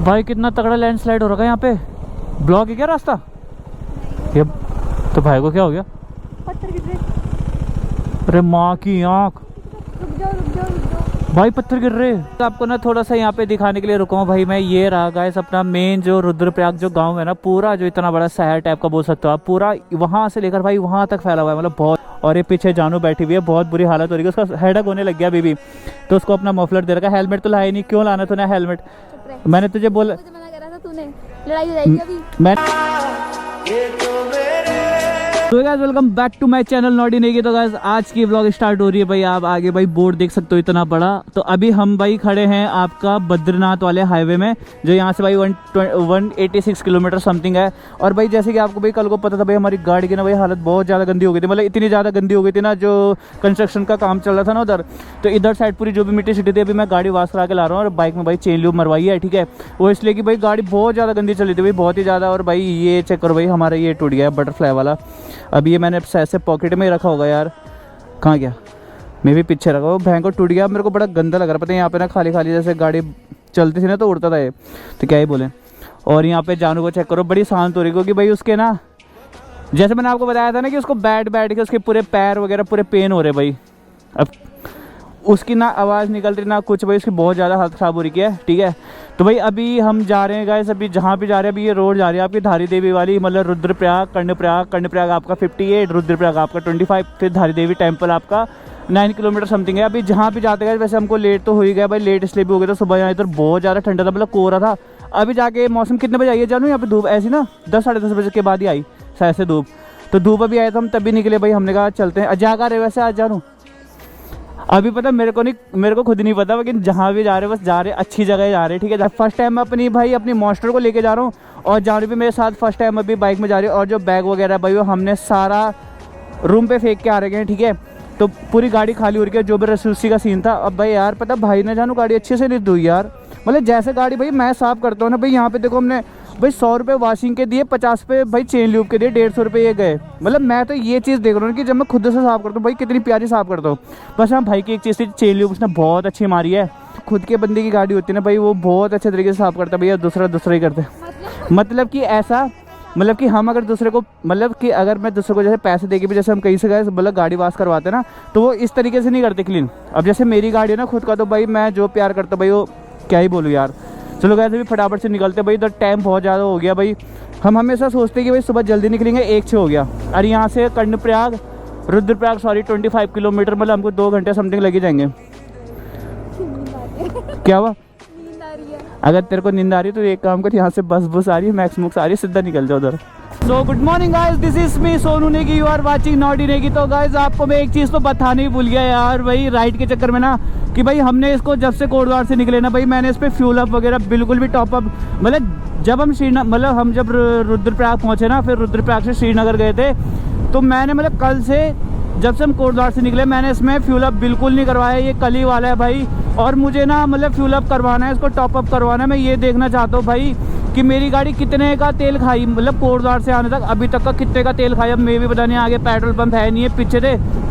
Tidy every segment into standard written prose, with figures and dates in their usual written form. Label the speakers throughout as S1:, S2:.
S1: भाई कितना तगड़ा लैंडस्लाइड हो रखा है यहाँ पे। ब्लॉक है क्या रास्ता? ये तो भाई को क्या हो गया?
S2: पत्थर गिर रहे।
S1: अरे माँ की आँख।
S2: रुक जाओ रुक जाओ रुक जाओ।
S1: भाई पत्थर गिर रहे हैं। तो आपको ना थोड़ा सा यहाँ पे दिखाने के लिए रुका हूँ भाई मैं। ये रहा गाइस अपना मेन जो रुद्रप्रयाग जो गांव है ना, पूरा जो इतना बड़ा शहर टाइप का बोल सकते हो आप, पूरा वहां से लेकर भाई वहां तक फैला हुआ है, मतलब बहुत। और ये पीछे जानू बैठी हुई है, बहुत बुरी हालत हो रही है, उसका हेडेक होने लग गया अभी। तो उसको अपना मफलर दे रखा है। हेलमेट तो लाया ही नहीं, क्यों लाना तूने हेलमेट? मैंने तुझे बोला,
S2: मुझे मना करा था तूने, लड़ाई हो जाएगी अभी।
S1: मैं तो guys welcome back to my channel Naughty Negi. तो गाइस आज की व्लॉग स्टार्ट हो रही है भाई। आप आगे भाई बोर्ड देख सकते हो इतना बड़ा। तो अभी हम भाई खड़े हैं आपका बद्रीनाथ वाले हाईवे में, जो यहाँ से भाई 186 किलोमीटर समथिंग है। और भाई जैसे कि आपको भाई कल को पता था भाई, हमारी गाड़ी की ना भाई हालत बहुत ज़्यादा गंदी हो गई थी, मतलब इतनी ज़्यादा गंदी हो गई थी ना, जो कंस्ट्रक्शन का काम चल रहा था ना उधर। तो इधर साइड पूरी जो भी मिट्टी सिटी थी, अभी मैं गाड़ी वाश करा के ला रहा हूँ। और बाइक में भाई चेन ल्यूब मरवाई है, ठीक है। वो इसलिए कि भाई गाड़ी बहुत ज़्यादा गंदी चली थी भाई, बहुत ही ज़्यादा। और भाई ये चेक करो भाई, हमारा ये टूट गया है बटरफ्लाई वाला। अभी ये मैंने ऐसे पॉकेट में ही रखा होगा यार, कहाँ गया? मैं भी पीछे रखा, वो भैंग को टूट गया। मेरे को बड़ा गंदा लग रहा है, पता है यहाँ पे ना खाली खाली जैसे गाड़ी चलती थी ना तो उड़ता था ये, तो क्या ही बोले। और यहाँ पे जानू को चेक करो, बड़ी शांत हो रही, क्योंकि भाई उसके ना, जैसे मैंने आपको बताया था ना कि उसको बैठ बैठ के उसके पूरे पैर वगैरह पूरे पेन हो रहे भाई। अब उसकी ना आवाज़ निकल रही ना कुछ भाई, उसकी बहुत ज़्यादा हालत ख़राब हो रही है, ठीक है। तो भाई अभी हम जा रहे हैं गाइस, अभी जहाँ भी जा रहे हैं अभी ये रोड जा रही है आपकी धारी देवी वाली, मतलब रुद्रप्रयाग कर्णप्रयाग आपका 58, रुद्रप्रयाग आपका 25, फिर धारी देवी टेम्पल आपका 9 किलोमीटर समथिंग है। अभी जहाँ भी जाते गए, वैसे हमको लेट तो हो ही गया भाई, लेट इसलिए भी हो गया था। सुबह यहाँ इधर बहुत ज़्यादा ठंडा था, मतलब कोहरा था। अभी जाके मौसम कितने बजे आई है जानू? यहाँ पे धूप ऐसी ना 10 साढ़े 10 बजे के बाद ही आई शायद से धूप। तो धूप अभी आया था, हम तभी निकले भाई, हमने कहा चलते हैं। जाकर रहे वैसे आज जानू अभी पता मेरे को खुद नहीं पता, लेकिन जहाँ भी जा रहे बस जा रहे अच्छी जगह जा रहे, ठीक है। फर्स्ट टाइम मैं अपनी मॉन्स्टर को लेके जा रहा हूँ, और जानू भी मेरे साथ फर्स्ट टाइम अभी बाइक में जा रही है। और जो बैग वगैरह भाई वो हमने सारा रूम पे फेंक के आ रहे हैं, ठीक है। तो पूरी गाड़ी खाली हो रही है, जो भी रसूसी का सीन था। अब भाई यार पता भाई ने जानू गाड़ी अच्छे से नहीं धोई यार, मतलब जैसे गाड़ी भाई मैं साफ़ करता हूँ ना भाई, यहाँ पे देखो हमने भाई 100 रुपये वॉशिंग के दिए, 50 रुपये भाई चेन ल्यूब के दिए, 150 रुपये ये गए। मतलब मैं तो ये चीज़ देख रहा हूँ कि जब मैं खुद से साफ़ करता हूँ भाई, कितनी प्यारी साफ़ करता हूँ। बस हाँ भाई की एक चीज़ थी, चेन ल्यूब उसने बहुत अच्छी मारी है। खुद के बंदे की गाड़ी होती है ना भाई, वो बहुत अच्छे तरीके से साफ़ करता है भैया, दूसरा ही करते हैं। मतलब कि ऐसा, मतलब कि हम अगर दूसरे को, मतलब कि अगर मैं दूसरे को जैसे पैसे देके भी जैसे हम कहीं से गए मतलब गाड़ी वाश करवाते हैं ना, तो वो इस तरीके से नहीं करते क्लीन। अब जैसे मेरी गाड़ी है ना खुद का, तो भाई मैं जो प्यार करता भाई वो क्या ही बोलूँ यार। चलो गए भी फटाफट से निकलते भाई, इधर टाइम बहुत ज़्यादा हो गया भाई। हम हमेशा सोचते हैं कि भाई सुबह जल्दी निकलेंगे, 1-6 हो गया। और यहाँ से रुद्रप्रयाग 25 किलोमीटर, मतलब हमको 2 घंटे समथिंग लगे जाएंगे। क्या हुआ?
S2: नींद आ रही है।
S1: अगर तेरे को नींद आ रही है तो एक काम कर, यहाँ से बस आ रही है, मैक्स मुक्स आ रही है, सीधा निकल जाओ उधर। So good morning guys, this is me Sonu Negi, you are watching Naughty Negi. तो गाइस आपको मैं एक चीज़ तो बताने ही भूल गया यार भाई, राइड के चक्कर में ना, कि भाई हमने इसको जब से कोटद्वार से निकले ना भाई, मैंने इस पर फ्यूल अप वगैरह बिल्कुल भी टॉप अप, मतलब जब हम श्रीनगर, मतलब हम जब रुद्रप्रयाग पहुँचे ना, फिर रुद्रप्रयाग से श्रीनगर गए थे, तो मैंने मतलब कल से जब से हम कोटद्वार से निकले मैंने इसमें फ्यूल अप बिल्कुल नहीं करवाया। ये कल ही वाला है भाई, और मुझे ना मतलब फ्यूल अप करवाना है, इसको टॉप अप करवाना है। मैं ये देखना चाहता हूँ भाई कि मेरी गाड़ी कितने का तेल खाई, मतलब कोटद्वार से आने तक अभी तक का कितने का तेल खाई। अब मैं भी पता नहीं, आगे पेट्रोल पंप है नहीं है,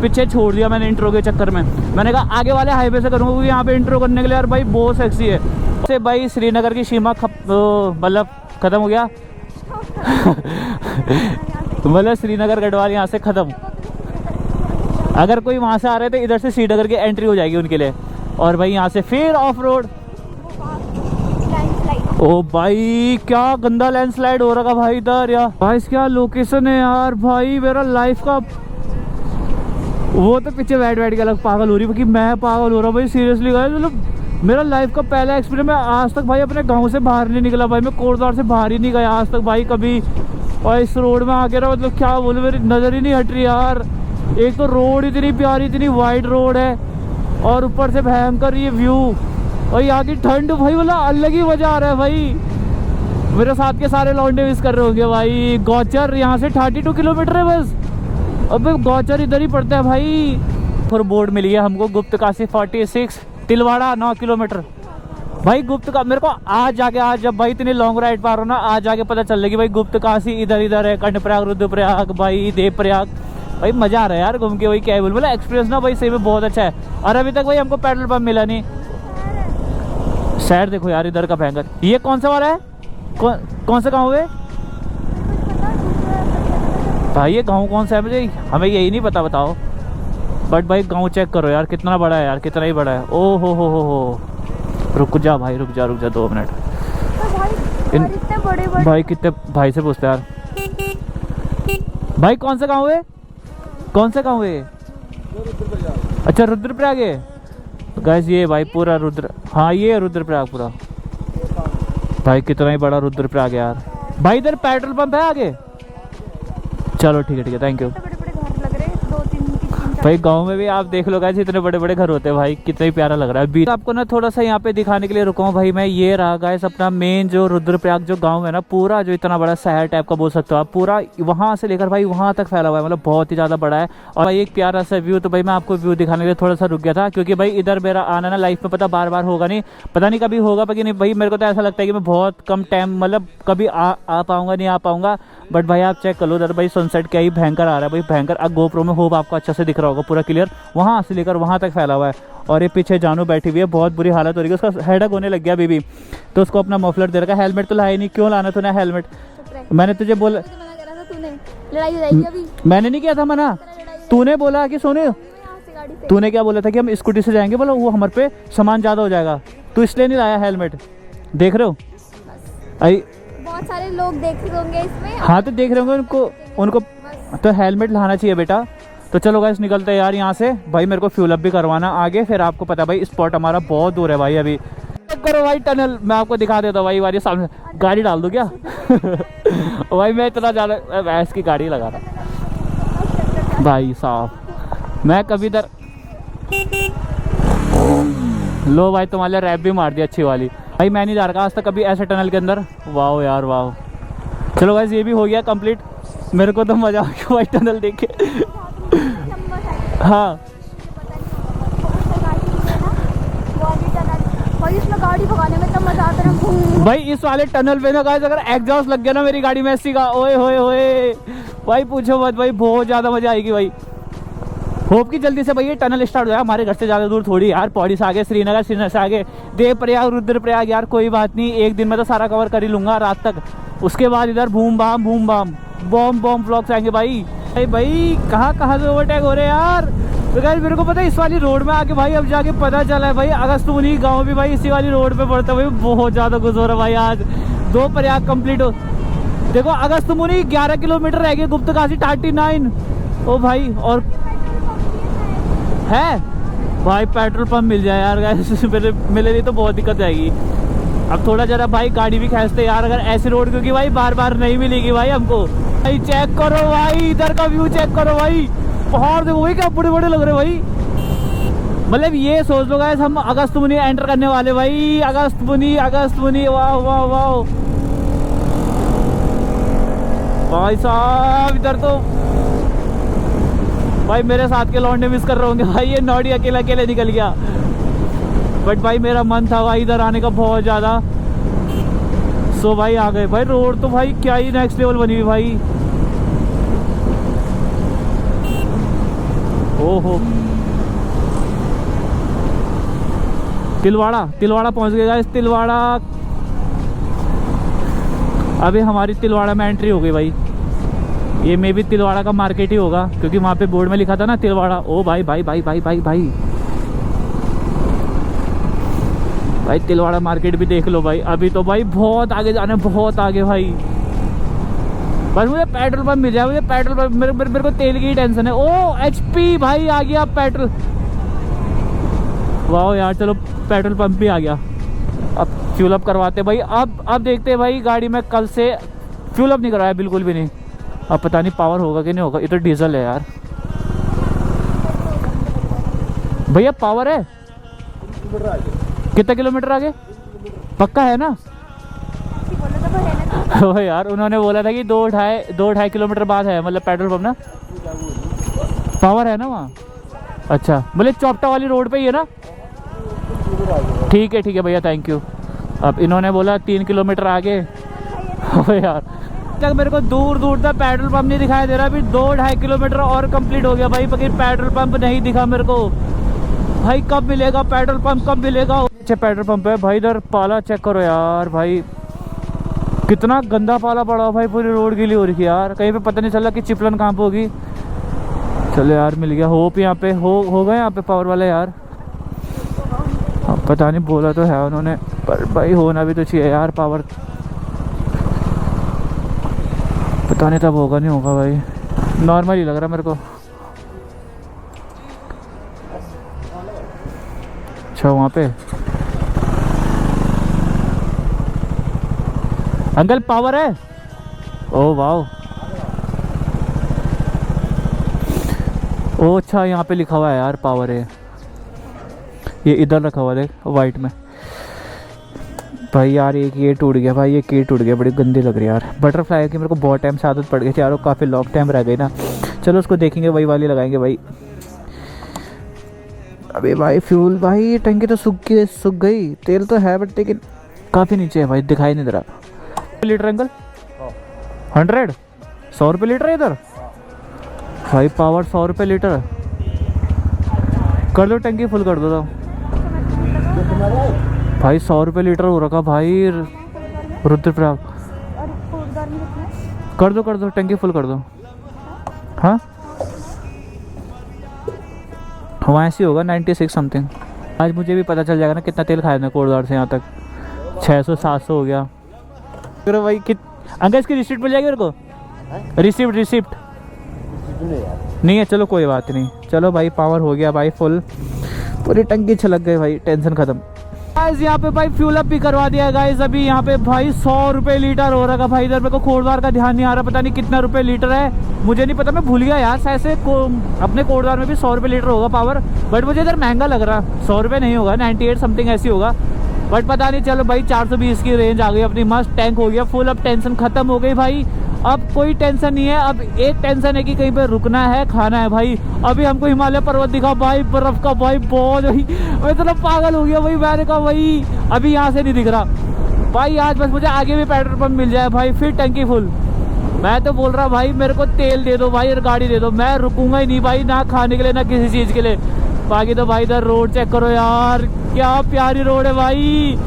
S1: पीछे छोड़ दिया मैंने इंट्रो के चक्कर में। मैंने कहा आगे वाले हाईवे से करूँगा, क्योंकि यहाँ पे इंट्रो करने के लिए यार भाई बहुत सेक्सी है। से भाई श्रीनगर की सीमा मतलब ख़त्म हो गया मतलब श्रीनगर गढ़वाल यहाँ से ख़त्म। अगर कोई वहाँ से आ रहे थे इधर से श्रीनगर की एंट्री हो जाएगी उनके लिए। और भाई यहाँ से फिर ऑफ रोड। ओ भाई क्या गंदा लैंडस्लाइड हो रहा भाई इधर यार। भाई क्या लोकेशन है यार भाई, मेरा लाइफ का वो तो पीछे बैठ के अलग पागल हो रही है, क्योंकि मैं पागल हो रहा हूँ भाई सीरियसली गाइस। मतलब मेरा लाइफ का पहला एक्सपीरियंस, मैं आज तक भाई अपने गांव से बाहर नहीं निकला भाई, मैं कोटद्वार से बाहर ही नहीं गया आज तक भाई कभी। और इस रोड में आके ना मतलब क्या बोलूं, मेरी नज़र ही नहीं हट रही यार। एक तो रोड इतनी प्यारी, इतनी वाइड रोड है, और ऊपर से भयंकर ये व्यू, और यहाँ की ठंड भाई मतलब अलग ही मजा आ रहा है भाई। मेरे साथ के सारे लौंडे मिस कर रहे होंगे भाई। गौचर यहाँ से 32 किलोमीटर है बस, अब गौचर इधर ही पड़ता है भाई। फिर बोर्ड मिली है हमको, गुप्त काशी 46, तिलवाड़ा 9 किलोमीटर भाई। गुप्त का मेरे को आज जब भाई इतनी लॉन्ग राइड पा रहा हूँ ना, आज जाके पता चल रही भाई गुप्त काशी इधर है, कर्णप्रयाग, रुद्रप्रयाग भाई, देवप्रयाग भाई। मजा आ रहा है यार घूम के भाई, क्या बोल, मतलब एक्सपीरियंस ना भाई सही में बहुत अच्छा है। और अभी तक भाई हमको पेट्रोल पंप मिला नहीं, शहर देखो यार इधर का भयंकर। ये कौन सा वाला है? कौन सा गाँव है भाई? ये गाँव कौन सा है मुझे हमें यही नहीं पता, बताओ। बट भाई गाँव चेक करो यार कितना बड़ा है यार, कितना ही बड़ा है। ओ हो। रुक जा भाई, रुक जा 2 मिनट।
S2: इतने बड़े बड़े
S1: भाई कितने, भाई से पूछते यार। भाई कौन सा गाँव है? कौन सा गाँव है? अच्छा रुद्रप्रयाग है गाइस। ये भाई पूरा हाँ ये है रुद्रप्रयाग पूरा। भाई कितना ही बड़ा रुद्रप्रयाग है यार। भाई इधर पेट्रोल पंप है आगे? चलो ठीक है थैंक यू।
S2: बड़े बड़े घर लग रहे हैं, 2-3
S1: भाई गांव में भी आप देख लो गाइस इतने बड़े बड़े घर होते हैं भाई, कितना ही प्यारा लग रहा है। तो आपको ना थोड़ा सा यहाँ पे दिखाने के लिए रुका हूँ भाई मैं। ये रहा गाइस अपना मेन जो रुद्रप्रयाग जो गांव है ना, पूरा जो इतना बड़ा शहर टाइप का बोल सकते हो आप, पूरा वहाँ से लेकर भाई वहाँ तक फैला हुआ है, मतलब बहुत ही ज़्यादा बड़ा है। और भाई एक प्यारा सा व्यू। तो भाई मैं आपको व्यू दिखाने के लिए थोड़ा सा रुक गया था, क्योंकि भाई इधर मेरा आना ना लाइफ में बार बार होगा नहीं, पता नहीं कभी होगा कि नहीं। भाई मेरे को तो ऐसा लगता है कि मैं बहुत कम टाइम मतलब कभी आ पाऊँगा नहीं आ पाऊँगा। बट भाई आप चेक कर लो उधर भाई सनसेट क्या ही भयंकर आ रहा है भाई, भयंकर। अब GoPro में होप आपको अच्छा से दिख रहा होगा पूरा क्लियर, वहाँ से लेकर वहाँ तक फैला हुआ है। और ये पीछे जानू बैठी हुई है, बहुत बुरी हालत हो रही है, उसका हेडेक होने लग गया अभी भी। तो उसको अपना मफलर दे रखा है। हेलमेट तो लाया नहीं, क्यों लाना तूने हेलमेट? मैंने तुझे बोला,
S2: मना करा था तूने, लड़ाई हो जाएगी अभी।
S1: मैंने नहीं किया था मना, तूने बोला कि सोने,
S2: यहाँ से गाड़ी से।
S1: तूने क्या बोला था कि हम स्कूटी से जाएंगे, बोला वो हमारे पे सामान ज़्यादा हो जाएगा, तू इसलिए नहीं लाया हेलमेट। देख रहे हो आई,
S2: बहुत सारे लोग देख रहे होंगे इसमें।
S1: हाँ तो देख रहे होंगे उनको तो हेलमेट लाना चाहिए बेटा। तो चलो गाइस निकलते हैं यार यहाँ से। भाई मेरे को फ्यूल अप भी करवाना आगे, फिर आपको पता है भाई स्पॉट हमारा बहुत दूर है भाई। अभी करो भाई टनल, मैं आपको दिखा देता हूँ भाई। वाली सामने गाड़ी डाल दूँ क्या? भाई मैं इतना ज़्यादा भैंस की गाड़ी लगा रहा भाई साहब। मैं कभी इधर लो भाई तुम्हारे लिए रैप भी मार दिया अच्छी वाली। भाई मैं नहीं जा रहा आज तक कभी ऐसे टनल के अंदर। वाह यार वाह। चलो गाइस ये भी हो गया कंप्लीट। मेरे को तो मजा आ गया भाई टनल देख के। हाँ
S2: भाई इसमें गाड़ी भगाने में तो मजा आता है
S1: भाई। इस वाले टनल पे ना गाइस अगर एग्जॉस्ट लग गया ना मेरी गाड़ी में ऐसी का, ओए होए होए भाई पूछो मत भाई, बहुत ज़्यादा मजा आएगी भाई। होप कि जल्दी से भाई ये टनल स्टार्ट हो जाए। हमारे घर से ज़्यादा दूर थोड़ी यार, पौड़ी से आगे श्रीनगर, श्रीनगर से आगे देवप्रयाग, रुद्रप्रयाग। यार कोई बात नहीं, एक दिन में तो सारा कवर कर ही लूँगा रात तक। उसके बाद इधर बूम बाम बॉम व्लॉग्स आएंगे भाई। भाई कहाँ से ओवरटेक हो रहे हैं यार। तो गाइस मेरे को पता है इस वाली रोड में आके भाई अब जाके पता चला है भाई अगस्त्यमुनि गाँव भी भाई इसी वाली रोड पे पड़ता है भाई। बहुत ज़्यादा गुस्सा हो रहा है भाई। आज 2 प्रयाग कंप्लीट हो। देखो अगस्त्यमुनि 11 किलोमीटर रह गए, गुप्तकाशी 39। ओ भाई और है भाई पेट्रोल पंप मिल जाए यार गाइस मिले नहीं तो बहुत दिक्कत आएगी। अब थोड़ा जरा भाई गाड़ी भी खींचते यार अगर ऐसी रोड, क्योंकि भाई बार बार नहीं मिलेगी भाई हमको। भाई चेक करो भाई, इधर का व्यू चेक करो भाई। पहाड़ देखो भाई क्या बड़े बड़े लग रहे भाई। मतलब ये सोच लो गाइस हम अगस्त्यमुनि एंटर करने वाले भाई। अगस्त्यमुनि वाह वाह वाह भाई साहब। इधर तो भाई मेरे साथ के लौंडे मिस कर रहे होंगे भाई। ये नॉडी अकेला अकेले निकल गया। बट भाई मेरा मन था भाई इधर आने का बहुत ज़्यादा। सो भाई आ गए भाई। रोड तो भाई क्या ही नेक्स्ट लेवल बनी हुई भाई। ओहो तिलवाड़ा पहुंच गए गाइस। तिलवाड़ा अभी हमारी तिलवाड़ा में एंट्री हो गई भाई। ये मे भी तिलवाड़ा का मार्केट ही होगा, क्योंकि वहाँ पे बोर्ड में लिखा था ना तिलवाड़ा। ओ भाई भाई भाई भाई भाई भाई भाई तिलवाड़ा मार्केट भी देख लो भाई। अभी तो भाई बहुत आगे जाना है, बहुत आगे भाई। बस मुझे पेट्रोल पंप मिल जाए, मुझे पेट्रोल पंप। मेरे को तेल की ही टेंशन है। ओ HP भाई आ गया पेट्रोल। वाह यार चलो पेट्रोल पंप भी आ गया। अब फ्यूल अप करवाते भाई। अब देखते हैं भाई गाड़ी में कल से फ्यूल अप नहीं करवाया बिल्कुल भी नहीं। अब पता नहीं पावर होगा कि नहीं होगा। ये तो डीजल है यार भैया। पावर है कितना किलोमीटर आगे? पक्का है ना? ओ यार उन्होंने बोला था कि 2-2.5 किलोमीटर बाद है मतलब पेट्रोल पंप ना। पावर है ना वहाँ? अच्छा बोले चौपटा वाली रोड पे ही है ना? ठीक है भैया थैंक यू। अब इन्होंने बोला 3 किलोमीटर आगे। ओ यार तक मेरे को दूर तक पेट्रोल पंप नहीं दिखाई दे रहा। अभी 2-2.5 किलोमीटर और कंप्लीट हो गया भाई, लेकिन पेट्रोल पंप नहीं दिखा मेरे को भाई। कब मिलेगा पेट्रोल पंप, कब मिलेगा? अच्छे पेट्रोल पंप है भाई। इधर पाला चेक करो यार भाई, कितना गंदा पाला पड़ा हो भाई, पूरी रोड गीली हो रही है यार। कहीं पे पता नहीं चला कि चिपलन कहाँ पे होगी। चलो यार मिल गया, होप यहाँ पे हो गए यहाँ पे पावर वाले यार। अब पता नहीं, बोला तो है उन्होंने, पर भाई होना भी तो चाहिए यार पावर। पता नहीं तब होगा नहीं होगा भाई, नॉर्मल ही लग रहा मेरे को। अच्छा वहाँ पे अंकल पावर है? ओ वाओ, ओ अच्छा यहाँ पे लिखा हुआ है यार पावर है। ये इधर रखा हुआ देख वाइट में भाई। यार एक ये टूट गया भाई, ये की टूट गया, बड़ी गंदी लग रही है यार। बटरफ्लाई की मेरे को बहुत टाइम से आदत पड़ गई थी यार, काफ़ी लॉन्ग टाइम रह गई ना। चलो उसको देखेंगे, वही वाली लगाएंगे भाई। अबे भाई फ्यूल भाई, टंकी तो सूख गई। तेल तो है बट लेकिन काफ़ी नीचे है भाई, दिखाई नहीं दे रहा। लीटर अंकल 100 100 रुपये लीटर है इधर भाई। पावर 100 रुपये लीटर कर दो, टंकी फुल कर दो तो भाई। 100 रुपये लीटर हो रखा भाई रुद्रप्रयाग। कर दो टंकी फुल कर दो। हाँ वहाँ ऐसे होगा 96 समथिंग। आज मुझे भी पता चल जाएगा ना कितना तेल खाया ना कोटद्वार से यहाँ तक। 600-700 हो गया फिर भाई। अंकल इसकी रिसिप्ट मिल जाएगी मेरे को? रिसिप्ट नहीं है, चलो कोई बात नहीं। चलो भाई पावर हो गया भाई फुल, पूरी टंकी छलक गई भाई, टेंशन खत्म। गाइस यहाँ पे भाई फ्यूल अप भी करवा दिया गाइस। अभी यहाँ पे भाई 100 रुपये लीटर हो रहा भाई। इधर मेरे को कोटद्वार का ध्यान नहीं आ रहा, पता नहीं कितना रुपये लीटर है, मुझे नहीं पता, मैं भूल गया यार। शायद से अपने कोटद्वार में भी 100 रुपये लीटर होगा पावर, बट मुझे इधर महंगा लग रहा। 100 रुपये नहीं होगा, 98 समथिंग ऐसी होगा, बट पता नहीं। चलो भाई 420 की रेंज आ गई अपनी, मस्त टैंक हो गया फुल। अब टेंशन खत्म हो गई भाई, अब कोई टेंशन नहीं है। अब एक टेंशन है कि कहीं पे रुकना है, खाना है भाई। अभी हमको हिमालय पर्वत दिखा भाई, बर्फ का भाई बहुत भाई, मैं तो पागल हो गया भाई। मैंने कहा भाई अभी यहाँ से नहीं दिख रहा भाई, आज बस मुझे आगे भी पेट्रोल पंप मिल जाए भाई, फिर टंकी फुल। मैं तो बोल रहा भाई मेरे को तेल दे दो भाई और गाड़ी दे दो, मैं रुकूंगा ही नहीं भाई, ना खाने के लिए ना किसी चीज़ के लिए। बाकी तो भाई इधर रोड चेक करो यार, क्या प्यारी रोड है भाई।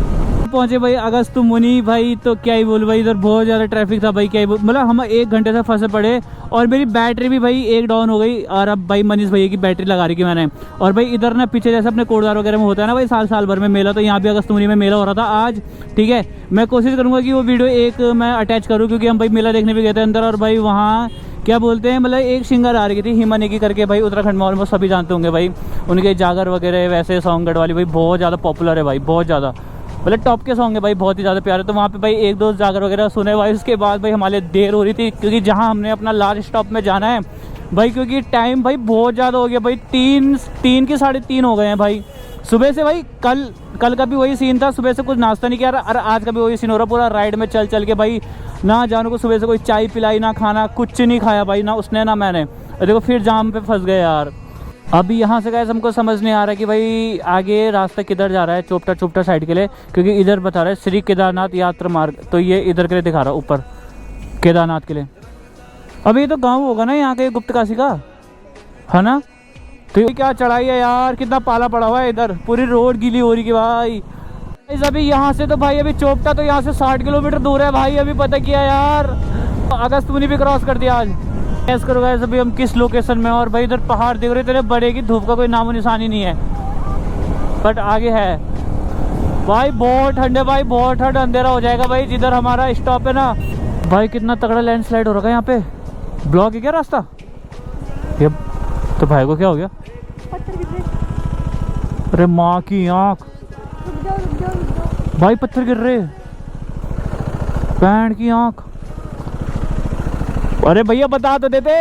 S1: पहुंचे भाई अगस्त मुनि भाई, तो क्या ही बोल भाई, इधर बहुत ज़्यादा ट्रैफिक था भाई। क्या ही बोल, मतलब हम 1 घंटे से फंसे पड़े, और मेरी बैटरी भी भाई एक डाउन हो गई। और अब भाई मनीष भैया की बैटरी लगा रही थी मैंने। और भाई इधर ना पीछे जैसे अपने कोटद्वार वगैरह में होता है ना भाई, साल भर में मेला, तो यहाँ भी अगस्त मुनि में मेला हो रहा था आज। ठीक है, मैं कोशिश करूँगा कि वो वीडियो एक मैं अटैच करूँ, क्योंकि हम भाई मेला देखने भी गए थे अंदर। और भाई वहाँ क्या बोलते हैं, मतलब एक सिंगर आ रही थी हिमा नेगी करके भाई, उत्तराखंड में ऑलमोस्ट सभी जानते होंगे भाई। उनके जागर वगैरह वैसे सॉन्ग गढ़वाली भाई बहुत ज़्यादा पॉपुलर है भाई, बहुत ज़्यादा, मतलब टॉप के सॉन्ग है भाई, बहुत ही ज़्यादा प्यारे। तो वहाँ पे भाई 1-2 जागर वगैरह सुने भाई। उसके बाद भाई हमारे देर हो रही थी, क्योंकि जहाँ हमने अपना लास्ट स्टॉप में जाना है भाई, क्योंकि टाइम भाई बहुत ज़्यादा हो गया भाई। 3 के 3:30 हो गए हैं भाई। सुबह से भाई कल का भी वही सीन था, सुबह से कुछ नाश्ता नहीं किया, और आज का भी वही सीन हो रहा। पूरा राइड में चल के भाई, ना जानू को सुबह से कोई चाय पिलाई, ना खाना, कुछ नहीं खाया भाई, ना उसने ना मैंने। देखो फिर जाम पे फंस गए यार। अभी यहाँ से गए हमको समझ नहीं आ रहा कि भाई आगे रास्ता किधर जा रहा है, चोपटा साइड के लिए, क्योंकि इधर बता रहा है श्री केदारनाथ यात्रा मार्ग, तो ये इधर के लिए दिखा रहा है, ऊपर केदारनाथ के लिए। अभी ये तो गांव होगा ना यहाँ के गुप्तकाशी का, है ना? तो ये क्या चढ़ाई है यार, कितना पाला पड़ा हुआ है इधर, पूरी रोड गीली हो रही है भाई। अभी यहाँ से तो भाई अभी चोपटा तो यहाँ से 60 किलोमीटर दूर है भाई। अभी पता किया यार, अगस्त मुनि भी क्रॉस कर दिया आज। ऐसा करो गाइस, अभी हम किस लोकेशन में, और भाई इधर पहाड़ दिख रहे थे बड़े की, धूप का कोई नामो निशानी नहीं है, बट आगे है भाई। बहुत ठंड है भाई, बहुत ठंड, अंधेरा हो जाएगा भाई जिधर हमारा स्टॉप है ना भाई। कितना तगड़ा लैंडस्लाइड हो रखा है यहाँ पे, ब्लॉक है क्या रास्ता ये? तो भाई को क्या हो गया? अरे माँ की आँख भाई, पत्थर गिर रहे, बैंड की आँख। अरे भैया बता तो देते।